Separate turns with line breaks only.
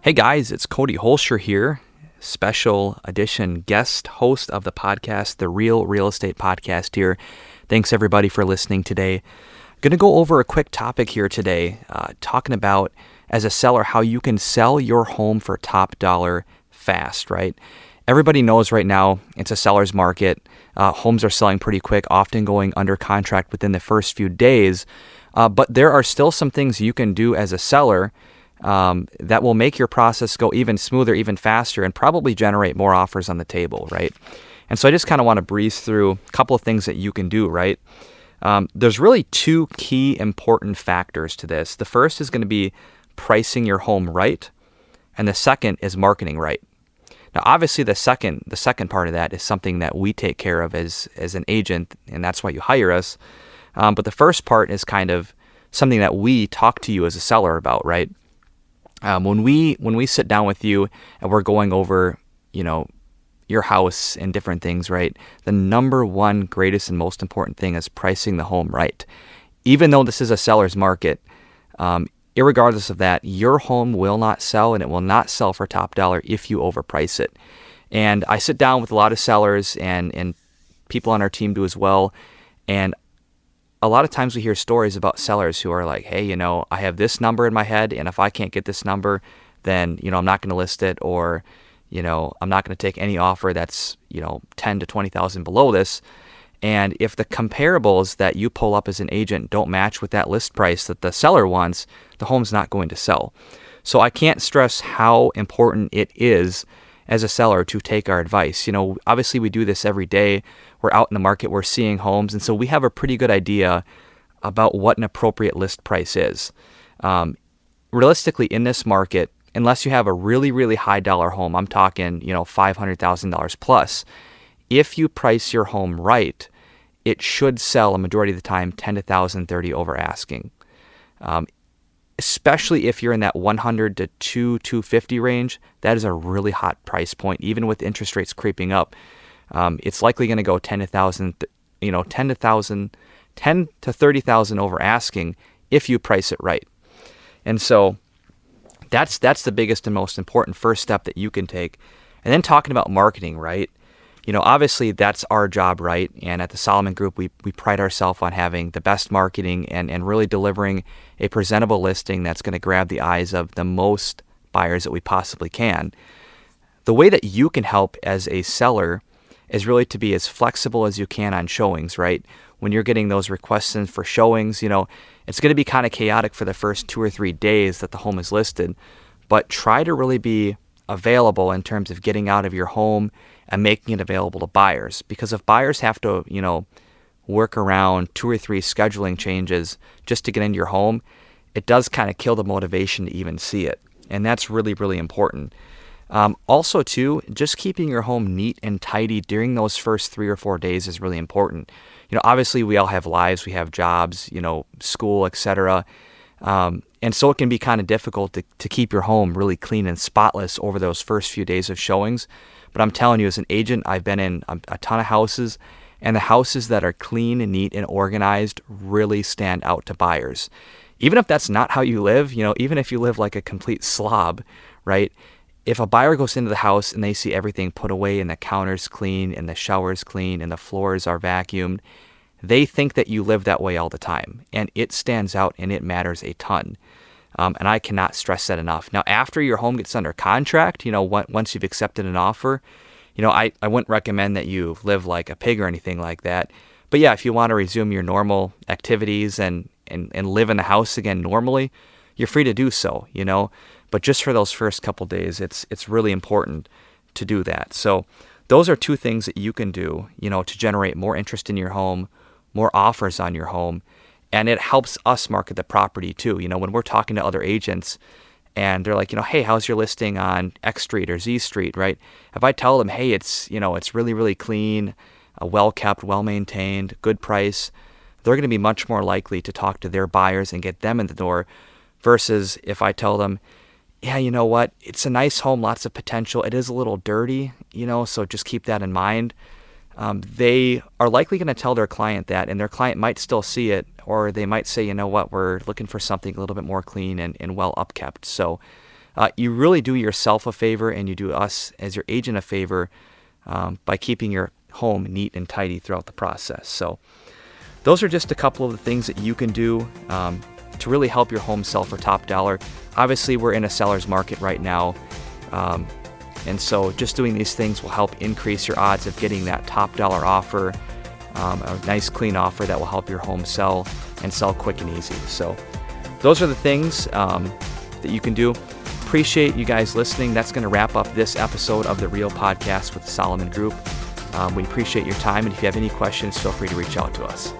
Hey guys, it's Cody Hoelscher here, special edition guest host of the podcast, the Real Real Estate Podcast here. Thanks everybody for listening today. Going to go over a quick topic here today, talking about, as a seller, how you can sell your home for top dollar fast, right? Everybody knows right now it's a seller's market. Homes are selling pretty quick, often going under contract within the first few days. But there are still some things you can do as a seller that will make your process go even smoother, even faster, and probably generate more offers on the table, right? And so I just kind of want to breeze through a couple of things that you can do, right? There's really two key important factors to this. The first is going to be pricing your home right, and the second is marketing right. Now, obviously, the second part of that is something that we take care of as an agent, and that's why you hire us. But the first part is kind of something that we talk to you as a seller about, right? When we sit down with you and we're going over, your house and different things, right? The number one greatest and most important thing is pricing the home right. Even though this is a seller's market, irregardless of that, your home will not sell, and it will not sell for top dollar if you overprice it. And I sit down with a lot of sellers, and people on our team do as well. And a lot of times we hear stories about sellers who are like, hey, I have this number in my head, and if I can't get this number, then, I'm not going to list it, or, I'm not going to take any offer that's, 10 to 20,000 below this. And if the comparables that you pull up as an agent don't match with that list price that the seller wants, the home's not going to sell. So I can't stress how important it is as a seller to take our advice. Obviously we do this every day. We're out in the market, we're seeing homes, and so we have a pretty good idea about what an appropriate list price is. Realistically, in this market, unless you have a really, really high dollar home, I'm talking, $500,000 plus, if you price your home right, it should sell a majority of the time 10 to 1,030 over asking. Especially if you're in that 100 to 250 range, that is a really hot price point. Even with interest rates creeping up, it's likely going to go 10 to 30,000 over asking if you price it right. And so that's the biggest and most important first step that you can take. And then talking about marketing, right? Obviously that's our job, right? And at the Solomon Group, we pride ourselves on having the best marketing and really delivering a presentable listing that's going to grab the eyes of the most buyers that we possibly can. The way that you can help as a seller is really to be as flexible as you can on showings, right? When you're getting those requests in for showings, it's going to be kind of chaotic for the first 2 or 3 days that the home is listed, but try to really be available in terms of getting out of your home and making it available to buyers. Because if buyers have to, work around 2 or 3 scheduling changes just to get into your home, it does kind of kill the motivation to even see it. And that's really, really important. Also, too, just keeping your home neat and tidy during those first 3 or 4 days is really important. Obviously, we all have lives, we have jobs, school, etc. And so it can be kind of difficult to keep your home really clean and spotless over those first few days of showings. But I'm telling you, as an agent, I've been in a ton of houses, and the houses that are clean and neat and organized really stand out to buyers. Even if that's not how you live, even if you live like a complete slob, right? If a buyer goes into the house and they see everything put away and the counter's clean and the shower's clean and the floors are vacuumed, they think that you live that way all the time. And it stands out and it matters a ton. And I cannot stress that enough. Now, after your home gets under contract, once you've accepted an offer, I wouldn't recommend that you live like a pig or anything like that. But yeah, if you want to resume your normal activities and live in the house again normally, you're free to do so, But just for those first couple days, it's really important to do that. So those are 2 things that you can do, to generate more interest in your home, more offers on your home. And it helps us market the property too. When we're talking to other agents and they're like, hey, how's your listing on X Street or Z Street, right? If I tell them, hey, it's really, really clean, well kept, well maintained, good price, they're going to be much more likely to talk to their buyers and get them in the door versus if I tell them, yeah, you know what, it's a nice home, lots of potential. It is a little dirty, so just keep that in mind. They are likely going to tell their client that, and their client might still see it, or they might say, you know what, we're looking for something a little bit more clean and well upkept. So you really do yourself a favor, and you do us as your agent a favor by keeping your home neat and tidy throughout the process. So those are just a couple of the things that you can do to really help your home sell for top dollar. Obviously, we're in a seller's market right now, and so just doing these things will help increase your odds of getting that top dollar offer, a nice clean offer that will help your home sell and sell quick and easy. So those are the things that you can do. Appreciate you guys listening. That's going to wrap up this episode of the Real Podcast with the Solomon Group. We appreciate your time, and if you have any questions, feel free to reach out to us.